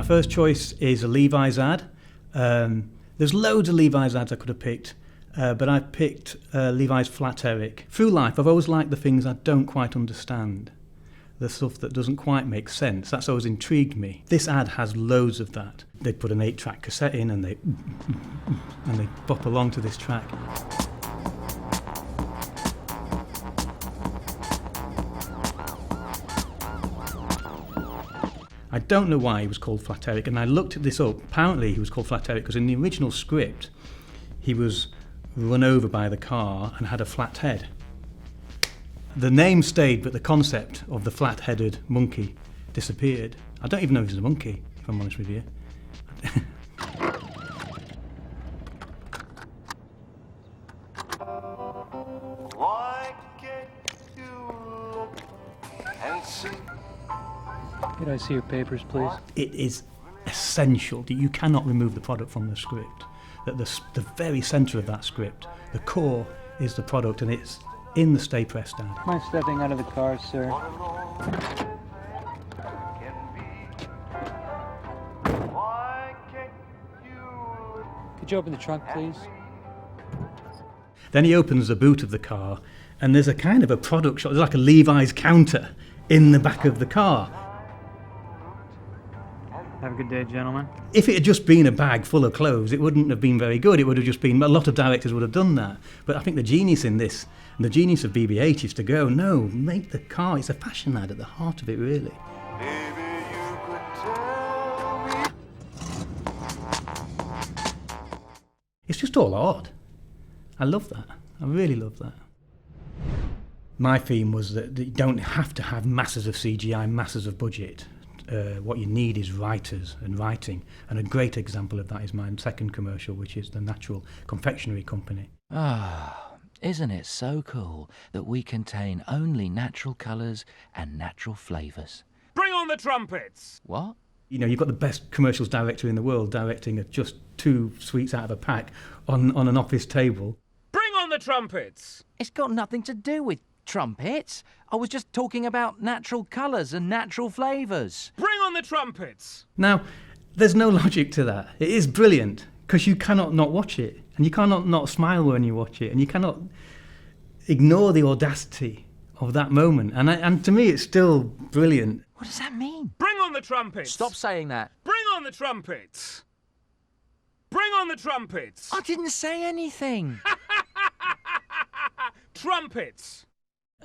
My first choice is a Levi's ad. There's loads of Levi's ads I could have picked, but I picked Levi's Flat Eric. Through life, I've always liked the things I don't quite understand, the stuff that doesn't quite make sense. That's always intrigued me. This ad has loads of that. They put an 8-track cassette in and they bop along to this track. I don't know why he was called Flat Eric, and I looked this up. Apparently he was called Flat Eric because in the original script he was run over by the car and had a flat head. The name stayed, but the concept of the flat-headed monkey disappeared. I don't even know if he's a monkey, if I'm honest with you. Why can't you look and see? Could I see your papers, please? It is essential that you cannot remove the product from the script. That the very centre of that script, the core, is the product, and it's in the Stay Pressed ad. Mind stepping out of the car, sir? Could you open the trunk, please? Then he opens the boot of the car, and there's a kind of a product shot. There's like a Levi's counter in the back of the car. Have a good day, gentlemen. If it had just been a bag full of clothes, it wouldn't have been very good. It would have just been, a lot of directors would have done that. But I think the genius in this, and the genius of BB-8 is to go, no, make the car, it's a fashion ad at the heart of it, really. Maybe you could tell me. It's just all odd. I love that. I really love that. My theme was that you don't have to have masses of CGI, masses of budget. What you need is writers and writing, and a great example of that is my second commercial, which is the Natural Confectionery Company. Isn't it so cool that we contain only natural colours and natural flavours? Bring on the trumpets! What? You know, you've got the best commercials director in the world directing just 2 sweets out of a pack on an office table. Bring on the trumpets! It's got nothing to do with trumpets. I was just talking about natural colours and natural flavours. Bring on the trumpets! Now, there's no logic to that. It is brilliant, because you cannot not watch it, and you cannot not smile when you watch it, and you cannot ignore the audacity of that moment. And to me, it's still brilliant. What does that mean? Bring on the trumpets! Stop saying that. Bring on the trumpets! Bring on the trumpets! I didn't say anything. Trumpets!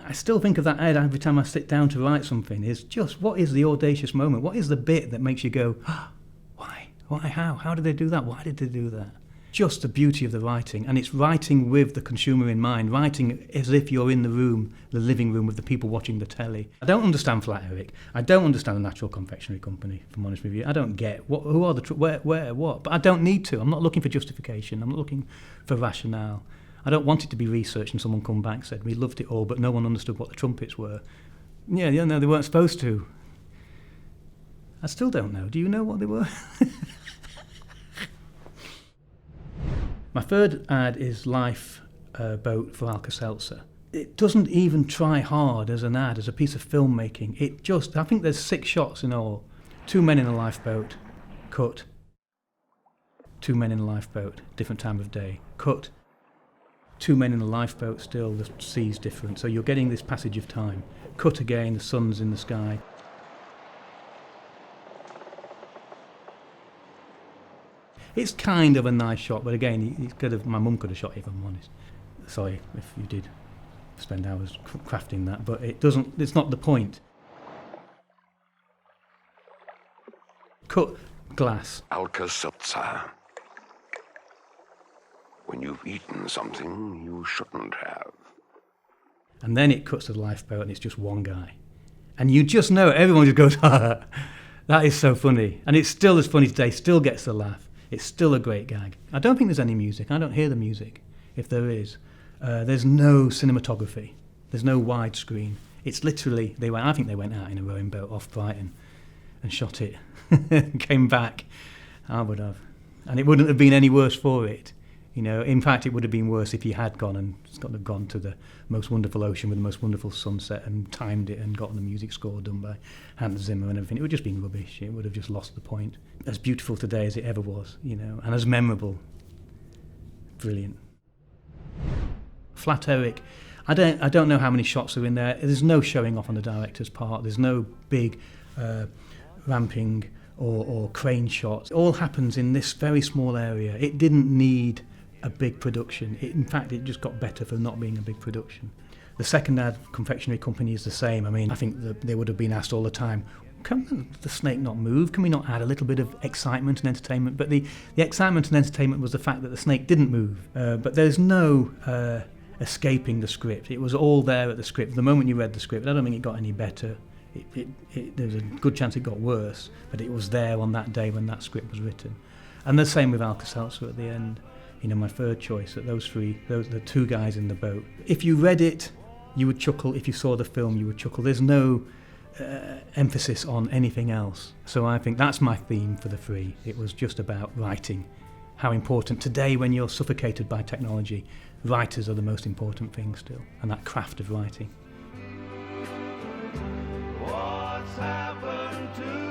I still think of that ad every time I sit down to write something. Is just, what is the audacious moment? What is the bit that makes you go, why? Why? How did they do that? Why did they do that? Just the beauty of the writing. And it's writing with the consumer in mind, writing as if you're in the room, the living room, with the people watching the telly. I don't understand Flat Eric. I don't understand the Natural Confectionery Company, if I'm honest with you. I don't get who are where, what. But I don't need to. I'm not looking for justification. I'm not looking for rationale. I don't want it to be researched and someone come back and said, we loved it all, but no one understood what the trumpets were. Yeah, no, they weren't supposed to. I still don't know. Do you know what they were? My third ad is Lifeboat for Alka-Seltzer. It doesn't even try hard as an ad, as a piece of filmmaking. I think there's 6 shots in all. 2 men in a lifeboat, cut. 2 men in a lifeboat, different time of day, cut. 2 men in a lifeboat still, the sea's different. So you're getting this passage of time. Cut again, the sun's in the sky. It's kind of a nice shot, but again, my mum could have shot it, if I'm honest. Sorry if you did spend hours crafting that, but it's not the point. Cut glass. Alka-Seltzer. When you've eaten something you shouldn't have. And then it cuts to the lifeboat and it's just one guy. And you just know, everyone just goes, that is so funny. And it's still as funny today, still gets the laugh. It's still a great gag. I don't think there's any music. I don't hear the music, if there is. There's no cinematography. There's no widescreen. It's literally, I think they went out in a rowing boat off Brighton and shot it. Came back. I would have. And it wouldn't have been any worse for it You know, in fact, it would have been worse if he had gone and sort of gone to the most wonderful ocean with the most wonderful sunset and timed it and gotten the music score done by Hans Zimmer and everything. It would have just been rubbish. It would have just lost the point. As beautiful today as it ever was, you know, and as memorable. Brilliant. Flat Eric, I don't know how many shots are in there. There's no showing off on the director's part. There's no big ramping or crane shots. It all happens in this very small area. It didn't need a big production. In fact, it just got better for not being a big production. The second ad confectionery company is the same. I mean, I think that they would have been asked all the time, can the snake not move? Can we not add a little bit of excitement and entertainment? But the excitement and entertainment was the fact that the snake didn't move. But there's no escaping the script. It was all there at the script. The moment you read the script, I don't think it got any better. There's a good chance it got worse, but it was there on that day when that script was written. And the same with Alka-Seltzer at the end. You know, my third choice, that the two guys in the boat. If you read it, you would chuckle. If you saw the film, you would chuckle. There's no emphasis on anything else. So I think that's my theme for the three. It was just about writing. How important today, when you're suffocated by technology, writers are the most important thing still, and that craft of writing. What's happened to